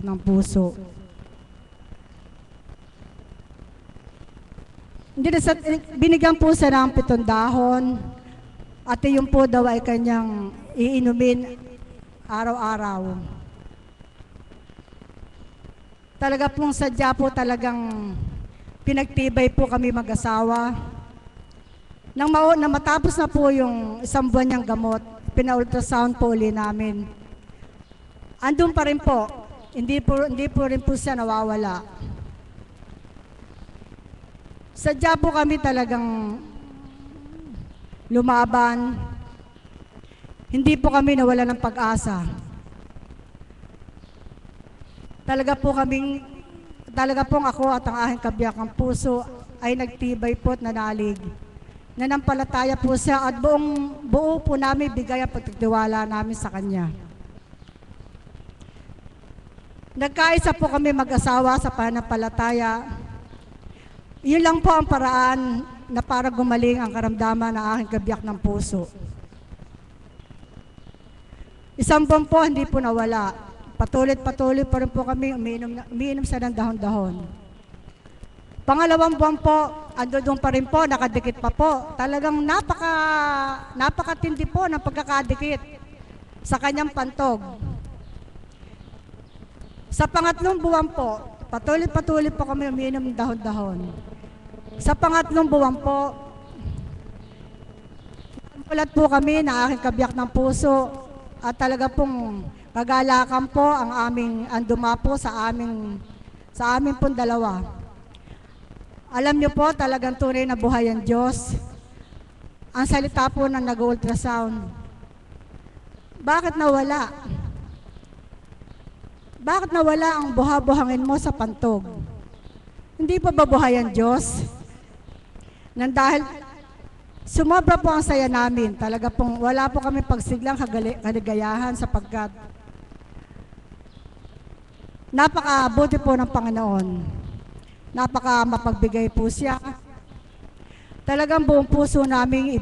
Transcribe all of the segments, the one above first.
Magkabiyak ng Puso. Binigyan po siya ng 7 dahon at yun po daw ay kanyang iinumin araw-araw. Talaga pong sadya po talagang pinagtibay po kami mag-asawa. Nang matapos na po yung 1 buwan niyang gamot, pina-ultrasound po uli namin. Andun pa rin po, hindi po rin po siya nawawala. Sadya po kami talagang lumaban. Hindi po kami nawala ng pag-asa. Talaga pong ako at ang aking kabiyak ng puso ay nagtibay po at nanalig. Nanampalataya po siya at buo po namin bigay ang pagtitiwala namin sa Kanya. Nagkaisa po kami mag-asawa sa pananampalataya. Yun lang po ang paraan na para gumaling ang karamdaman ng aking kabiyak ng puso. 1 buwan po, hindi po nawala. Patuloy pa rin po kami, umiinom siya ng dahon-dahon. 2 buwan po, andun pa rin po, nakadikit pa po. Talagang napakatindi po ng pagkakadikit sa kanyang pantog. Sa 3 buwan po, patuloy po kami umiinom ng dahon-dahon. Sa 3 buwan po, namulat po kami na aking kabiyak ng puso at talaga pong kagalakan po ang dumapo sa amin pong dalawa. Alam niyo po, talagang tunay na buhay ang Diyos. Ang salita po ng nag-ultrasound. Bakit nawala? Bakit nawala ang buha-buhangin mo sa pantog? Hindi pa ba buhay ang Diyos? Nang dahil sumobra po ang saya namin, talaga pong wala po kami pagsiglang kaligayahan sapagkat napakabuti po ng Panginoon. Napaka mapagbigay po siya. Talagang buong puso namin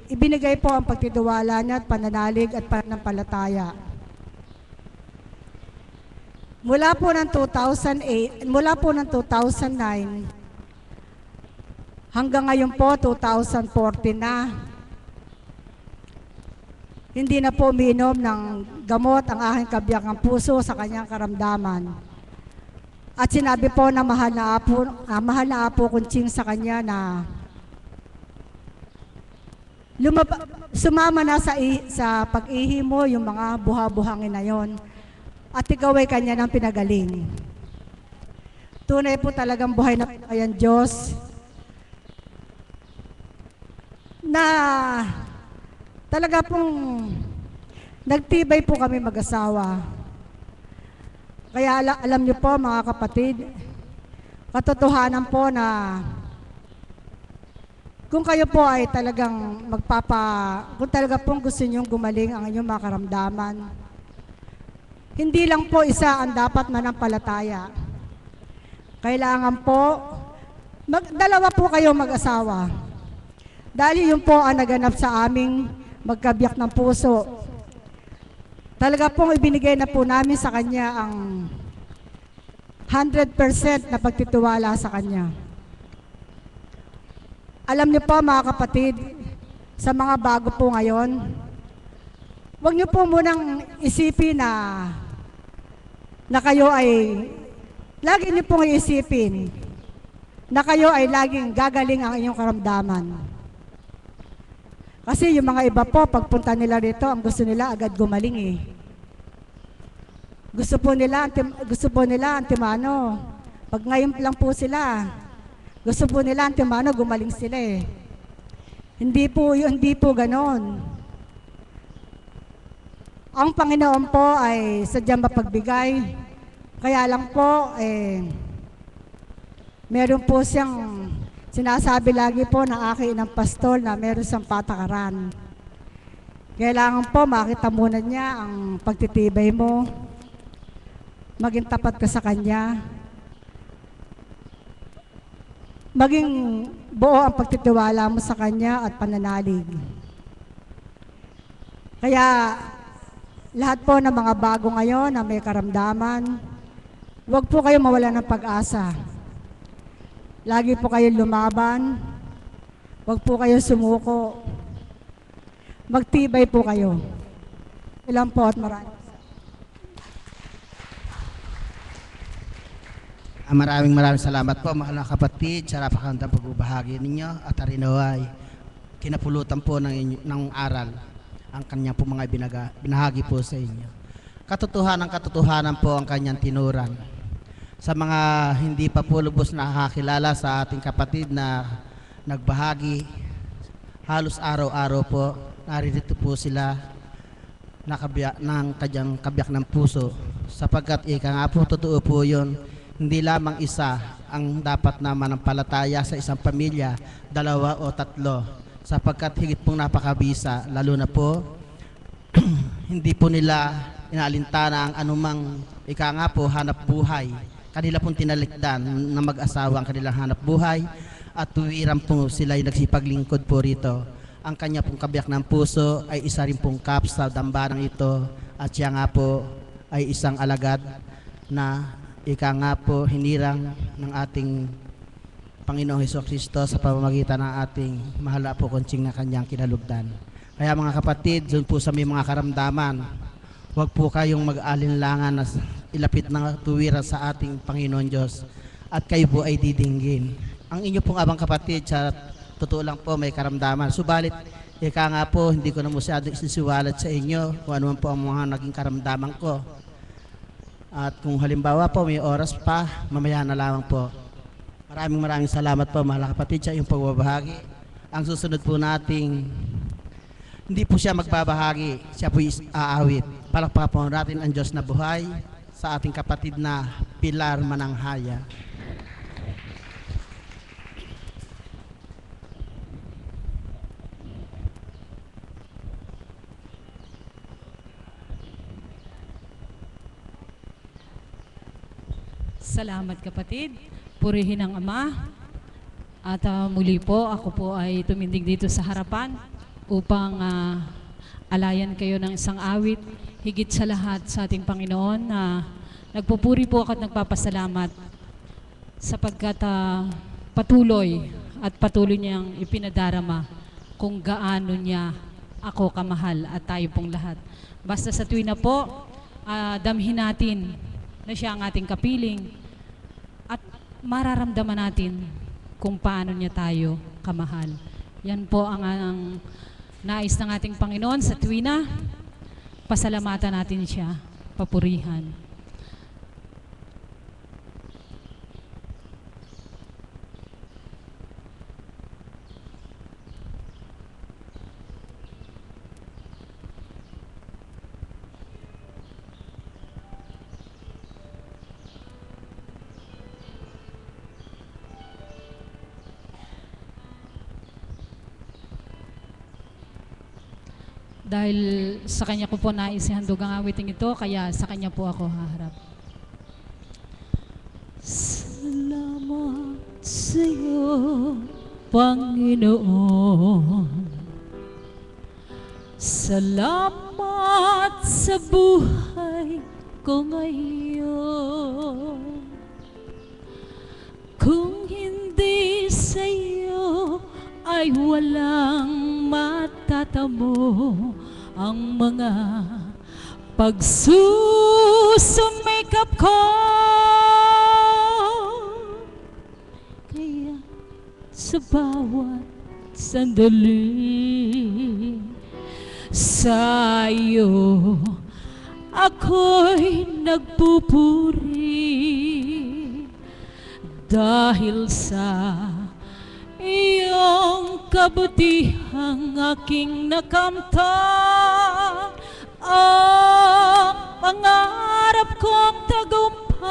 ibinigay po ang pagtitiwala niya at pananalig at pananampalataya. Mula po ng 2009 hanggang ngayon po 2014 na, hindi na po uminom ng gamot ang aking kabiyak ng puso sa kanyang karamdaman. At sinabi po na mahal na apo Kunching sa kanya na sumama na sa pag-ihi mo yung mga buha-buhangin na yon. At ikaw ay kanya ng pinagaling. Tunay po talagang buhay na buhay ang Diyos na talaga pong nagtibay po kami mag-asawa. Kaya alam niyo po mga kapatid, katotohanan po na kung kayo po ay talagang kung talaga pong gusto niyong gumaling ang inyong mga karamdaman, hindi lang po isa ang dapat manampalataya. Kailangan po, dalawa po kayo mag-asawa. Dahil yun po ang naganap sa aming magkabiyak ng puso. Talaga pong ibinigay na po namin sa Kanya ang 100% na pagtitiwala sa Kanya. Alam niyo po mga kapatid, sa mga bago po ngayon, huwag niyo po munang isipin na kayo ay, lagi niyo pong iisipin na kayo ay laging gagaling ang inyong karamdaman. Kasi yung mga iba po, pagpunta nila rito, ang gusto nila agad gumaling eh. Gusto po nila antimano. Pag ngayon lang po sila, gusto po nila antimano, gumaling sila eh. Hindi po ganon. Ang Panginoon po ay sadyang mapagbigay. Kaya lang po, meron po siyang sinasabi lagi po na akin ng pastol na meron siyang patakaran. Kailangan po makita muna niya ang pagtitibay mo. Maging tapat ka sa Kanya. Maging buo ang pagtitiwala mo sa Kanya at pananalig. Kaya lahat po ng mga bago ngayon na may karamdaman, Huwag po kayo mawala ng pag-asa. Lagi po kayo lumaban. Huwag po kayo sumuko. Magtibay po kayo. Ilan po at maraming. Maraming salamat po mga kapatid sa napakagandang pagbabahagi ninyo at arinaway kinapulutan po ng aral ang kanyang po mga binahagi po sa inyo. Katotohanan po ang kanyang tinuran. Sa mga hindi pa po lubos nakakilala sa ating kapatid na nagbahagi, halos araw-araw po naririto po sila ng kanyang kabiyak ng puso sapagkat ika nga po totoo po yun. Hindi lamang isa ang dapat na manampalataya sa isang pamilya, 2 o 3, sapagkat higit pong napakabisa, lalo na po, hindi po nila inaalintana ang anumang ika nga po hanap buhay. Kanila pong tinalikdan na mag-asawa ang kanilang hanap buhay at tuwiran po sila yung nagsipaglingkod po rito. Ang kanya pong kabiyak ng puso ay isa rin pong kap sa dambanang ito at siya nga po ay isang alagad na ika nga po hinirang ng ating Panginoong Hesukristo sa pamamagitan ng ating mahal na po Kontsing na kanyang kinalugdan. Kaya mga kapatid, doon po sa may mga karamdaman, huwag po kayong mag-alinlangan na ilapit ng tuwiran sa ating Panginoon Diyos at kayo po ay didinggin. Ang inyo pong abang kapatid, sa totoo lang po may karamdaman. Subalit, ika nga po, hindi ko na masyadong isisiwalat sa inyo kung ano man po ang mga naging karamdaman ko. At kung halimbawa po may oras pa, mamaya na lamang po. Maraming salamat po mga kapatid sa iyong pagbabahagi. Ang susunod po nating, hindi po siya magbabahagi, siya po aawit. Palakpakan po natin ang Diyos na buhay sa ating kapatid na Pilar Mananghaya. Salamat kapatid, purihin ang Ama. At muli po, ako po ay tumindig dito sa harapan upang alayan kayo ng isang awit. Higit sa lahat sa ating Panginoon na nagpupuri po ako at nagpapasalamat sapagkat patuloy niyang ipinadarama kung gaano niya ako kamahal at tayo pong lahat. Basta sa tuwi na po, damhin natin na siya ang ating kapiling at mararamdaman natin kung paano niya tayo kamahal. Yan po ang nais ng ating Panginoon sa tuwina. Pasalamatan natin siya, papurihan. Dahil sa kanya ko po naisihandog ang awiting ito, kaya sa kanya po ako haharap. Salamat sa iyo, Panginoon. Salamat sa buhay ko ngayon. Kung hindi sa iyo ay walang matatamo ang mga pagsusumikap ko. Kaya sa bawat sandali sa'yo ako'y nagpupuri dahil sa iyong kabutihang aking nakamtan, ang pangarap kong tagumpay.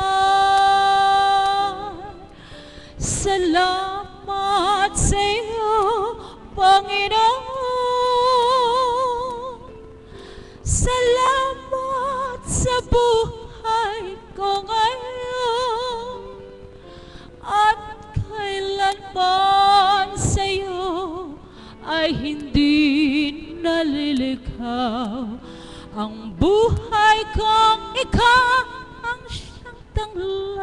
Salamat sa iyo, Panginoon. Salamat sa buhay ko ngayon at kailanman sa iyo ay hindi nalilikhaw ang buhay kong ikaw ang siyang tanglaw.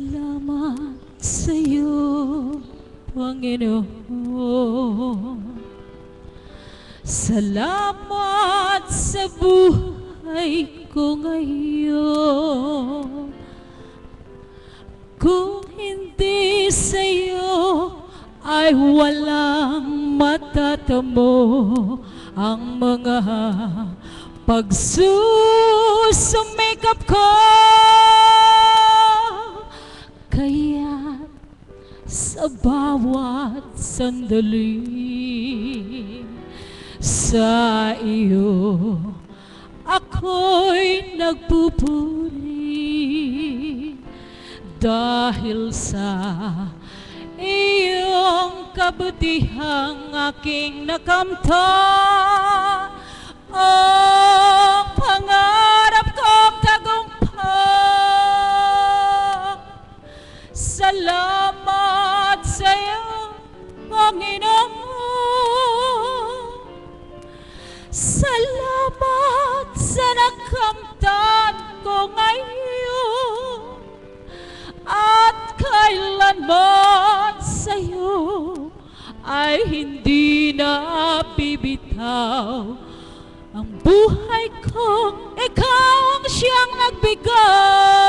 Salamat sa iyo, Panginoon. Salamat sa buhay ko ngayon. Kung hindi sa iyo ay walang matatamo ang mga pagsusumikap ko. Kaya sa bawat sandali sa iyo ako'y nagpupuri dahil sa iyong kabutihang aking nakamtan. Ang pangarap kong tagumpay. Salamat sa iyo, Panginoon. Salamat sa nakamtan ko ngayon at kailanman sa iyo ay hindi na bibitaw ang buhay kong ikaw ang siyang nagbigay.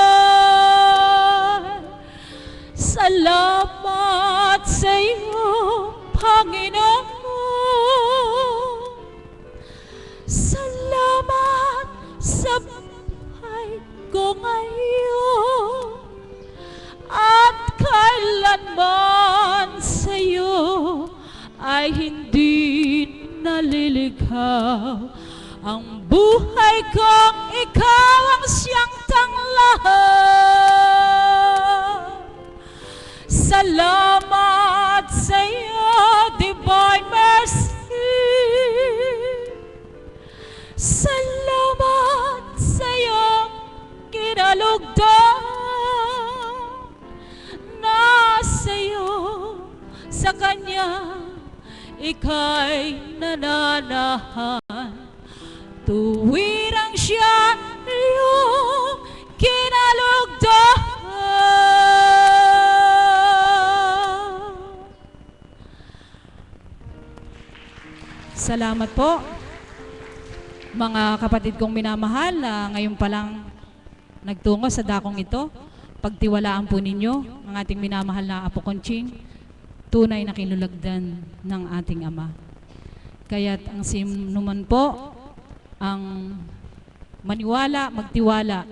Salamat sa iyo, Panginoon. Salamat sa buhay ko ngayon at kailanman sa iyo ay hindi naliligaw ang buhay kong ikaw ang siyang tanglahan. Salamat sa iyo, Divine Mercy. Salamat sa iyong kinalugdan na sa iyo, sa Kanya ika'y nananahan. Tuwirang siya iyong kinalugdan. Salamat po, mga kapatid kong minamahal, ngayon pa lang nagtungo sa dakong ito. Pagtiwalaan po ninyo ang ating minamahal na Apo Conching, tunay na kinulagdan ng ating Ama. Kaya't ang sinuman po ang maniwala, magtiwala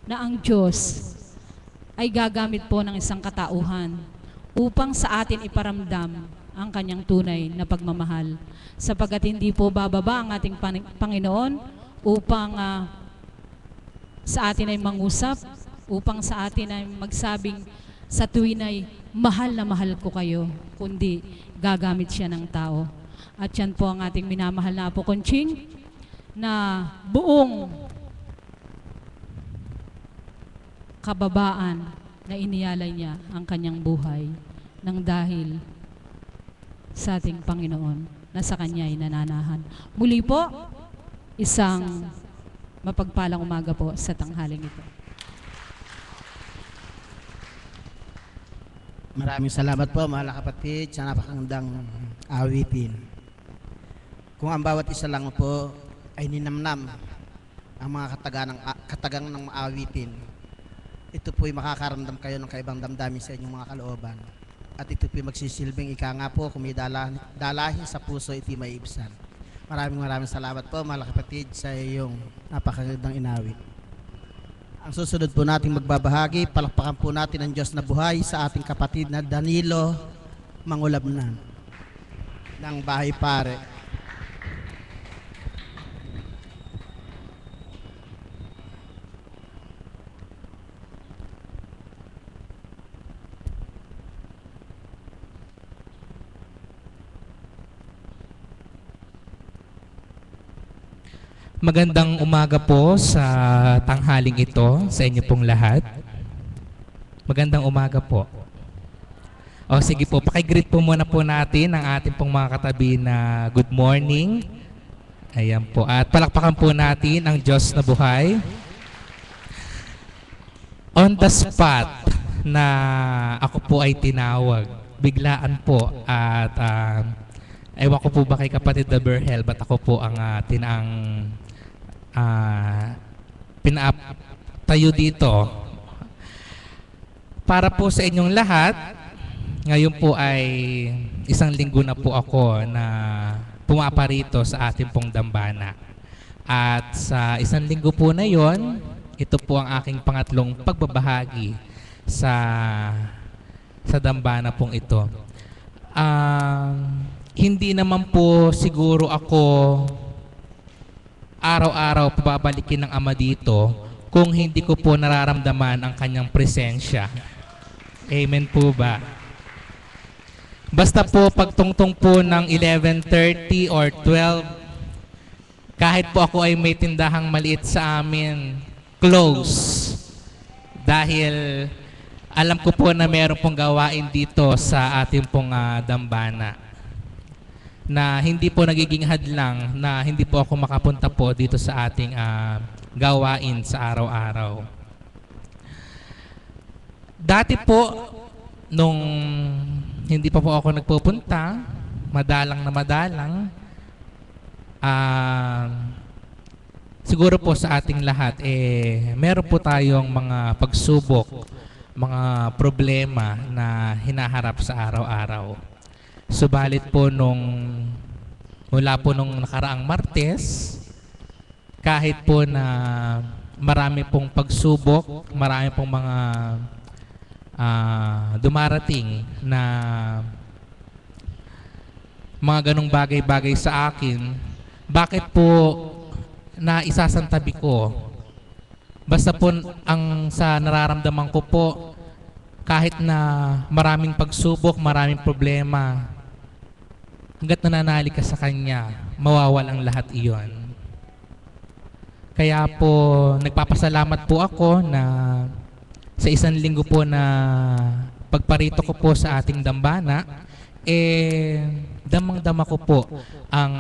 na ang Diyos ay gagamit po ng isang katauhan upang sa atin iparamdam ang kanyang tunay na pagmamahal. Sapagkat hindi po bababa ang ating Panginoon upang sa atin ay mangusap, upang sa atin ay magsabing sa tuwin ay mahal na mahal ko kayo, kundi gagamit siya ng tao. At yan po ang ating minamahal na Apo Conching na buong kababaan na iniyalay niya ang kanyang buhay nang dahil sa ating Panginoon na sa Kanya ay nananahan. Muli po, isang mapagpalang umaga po sa tanghaling ito. Maraming salamat po mga kapatid sa napakagandang awitin. Kung ang bawat isa lang po ay ninamnam ang mga katagang ng awitin, ito po'y makakaramdam kayo ng kaibang damdamin sa inyong mga kalooban. At ito po'y magsisilbing ika nga po, kung may dalahin sa puso, iti may ibsan. Maraming salamat po mga kapatid sa iyong napakagandang inawit. Ang susunod po nating magbabahagi, palakpakan po natin ang Diyos na buhay sa ating kapatid na Danilo Mangulabnan ng Bahay Pare. Magandang umaga po sa tanghaling ito sa inyo pong lahat. Magandang umaga po. O sige po, pakigreet po muna po natin ang ating pong mga katabi na good morning. Ayan po. At palakpakan po natin ang Diyos na buhay. On the spot, na ako po ay tinawag. Biglaan po at ewan ko po ba kay kapatid na Berhel, ba't ako po ang pinatayo dito. Para po sa inyong lahat, ngayon po ay isang linggo na po ako na pumaparito sa ating pong dambana. At sa isang linggo po na yon, ito po ang aking pangatlong pagbabahagi sa dambana pong ito. Hindi naman po siguro ako araw-araw pababalikin ng Ama dito kung hindi ko po nararamdaman ang kanyang presensya. Amen po ba? Basta po pagtungtong po ng 11:30 or 12, kahit po ako ay may tindahang maliit sa amin, close. Dahil alam ko po na meron pong gawain dito sa ating pong dambana na hindi po nagiging hadlang na hindi po ako makapunta po dito sa ating gawain sa araw-araw. Dati po, nung hindi pa po ako nagpupunta, madalang na madalang, siguro po sa ating lahat, meron po tayong mga pagsubok, mga problema na hinaharap sa araw-araw. Subalit po mula po nung nakaraang Martes, kahit po na marami pong pagsubok, marami pong mga dumarating na mga ganong bagay-bagay sa akin, bakit po na isasantabi ko? Basta po ang sa nararamdaman ko po, kahit na maraming pagsubok, maraming problema, hanggat nananalig ka sa Kanya, mawawalang lahat iyon. Kaya po, nagpapasalamat po ako na sa isang linggo po na pagparito ko po sa ating dambana, damang-dama ko po ang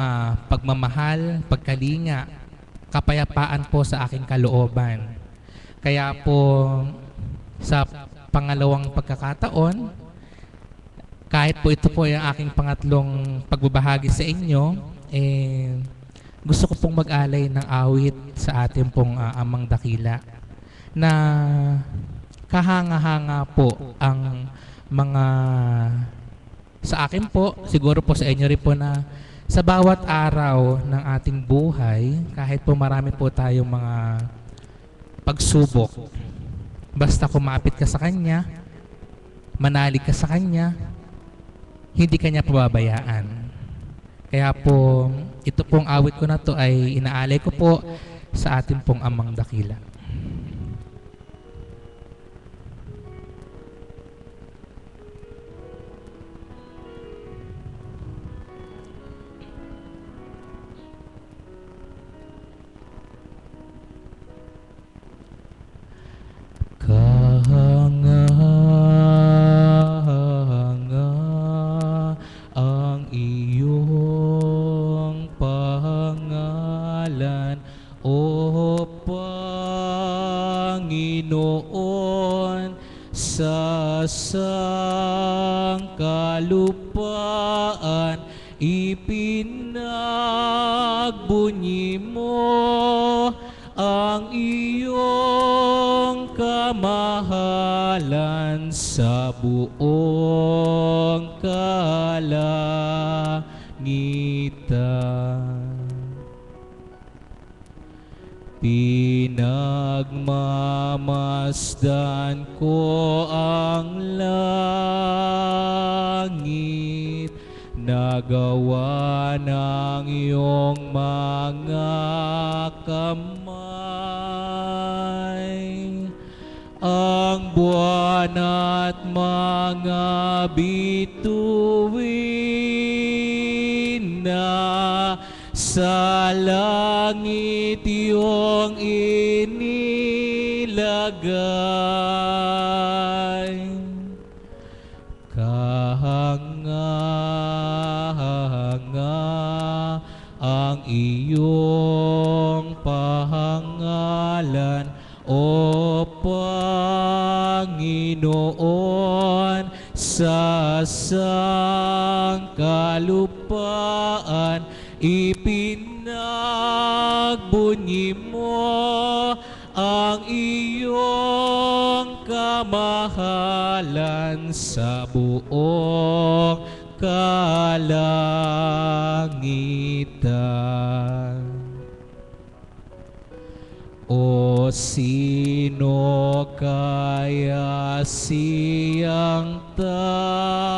pagmamahal, pagkalinga, kapayapaan po sa aking kalooban. Kaya po, sa pangalawang pagkakataon, kahit po ito po yung aking pangatlong pagbabahagi sa inyo, gusto ko pong mag-alay ng awit sa ating pong Amang Dakila na kahanga-hanga po ang mga sa akin po, siguro po sa inyo rin po na sa bawat araw ng ating buhay, kahit po marami po tayong mga pagsubok, basta kumapit ka sa Kanya, manalig ka sa Kanya, hindi Kanya pababayaan. Kaya po, ito pong awit ko na to ay inaalay ko po sa ating pong Amang Dakila. Kahanga-hanga ang iyong pangalan, O Panginoon, sa sangkalupaan ipinagbunyi mo ang iyong kamahalan sa buong kalangitan. Pinagmamasdan ko ang langit na gawa ng iyong mga kamay, ang buwan at mga bituin na sa langit iyong inilagay. Kahanga-hanga ang iyong pahangalan, O Panginoon, Panginoon sa sangkalupaan, ipinagbunyi mo ang iyong kamahalan sa buong kalangitan. O sino kaya siyang tao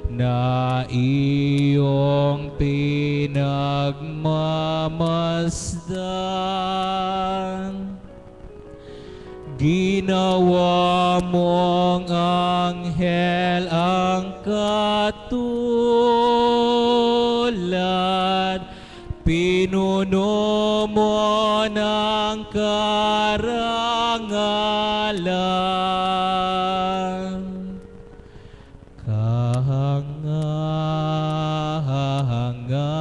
na iyong pinagmamasdan? Ginawa mong anghel ang katulad, pinuno mo ng karangalan. Kahanga-hanga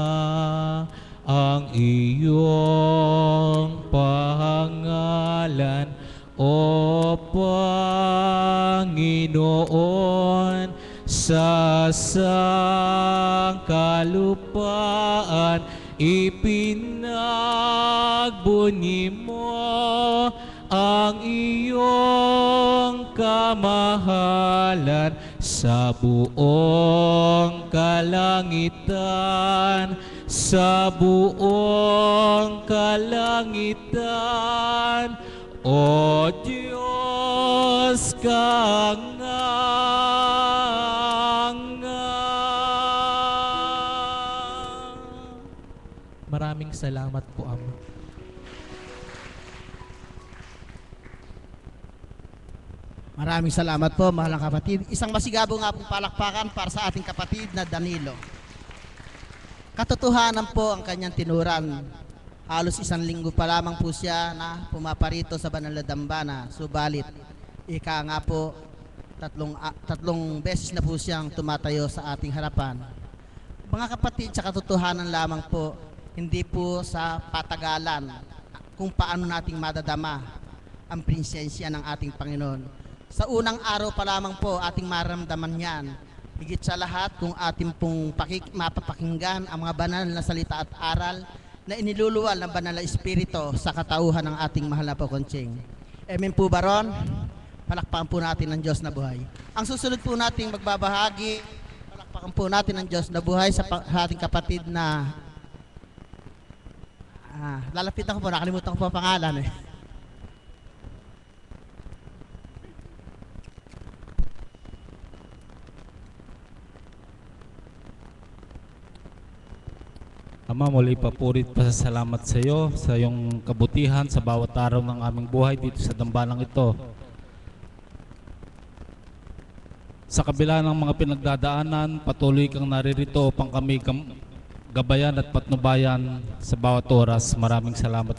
ang iyong pangalan, O Panginoon, sa sangkalupaan, ipinagbunyi mo ang iyong kamahalan sa buong kalangitan, sa buong kalangitan. O Diyos kanganga. Maraming salamat po, Ama. Maraming salamat po, mahalang kapatid. Isang masigabo nga pong palakpakan para sa ating kapatid na Danilo. Katotohanan po ang kanyang tinuran. Halos 1 linggo pa lamang po siya na pumaparito sa Banal na Dambana. Subalit, ika nga po, tatlong beses na po siyang tumatayo sa ating harapan. Mga kapatid, sa katotohanan lamang po, hindi po sa patagalan kung paano nating madadama ang presensya ng ating Panginoon. Sa unang araw pa lamang po, ating maramdaman yan. Higit sa lahat, kung ating pong mapapakinggan ang mga banal na salita at aral na iniluluwal ng banal na Espiritu sa katauhan ng ating mahal na Pokoncheng. Amen po ba ron? Palakpakan po natin ang Diyos na buhay. Ang susunod po nating magbabahagi, palakpakan po natin ang Diyos na buhay sa ating kapatid na lalapitan ko po, nakalimutan ko po ang pangalan eh. Ama, muli papurit pasasalamat sa iyo sa iyong kabutihan sa bawat araw ng aming buhay dito sa dambanang ito. Sa kabila ng mga pinagdadaanan, patuloy kang naririto upang kami gabayan at patnubayan sa bawat oras. Maraming salamat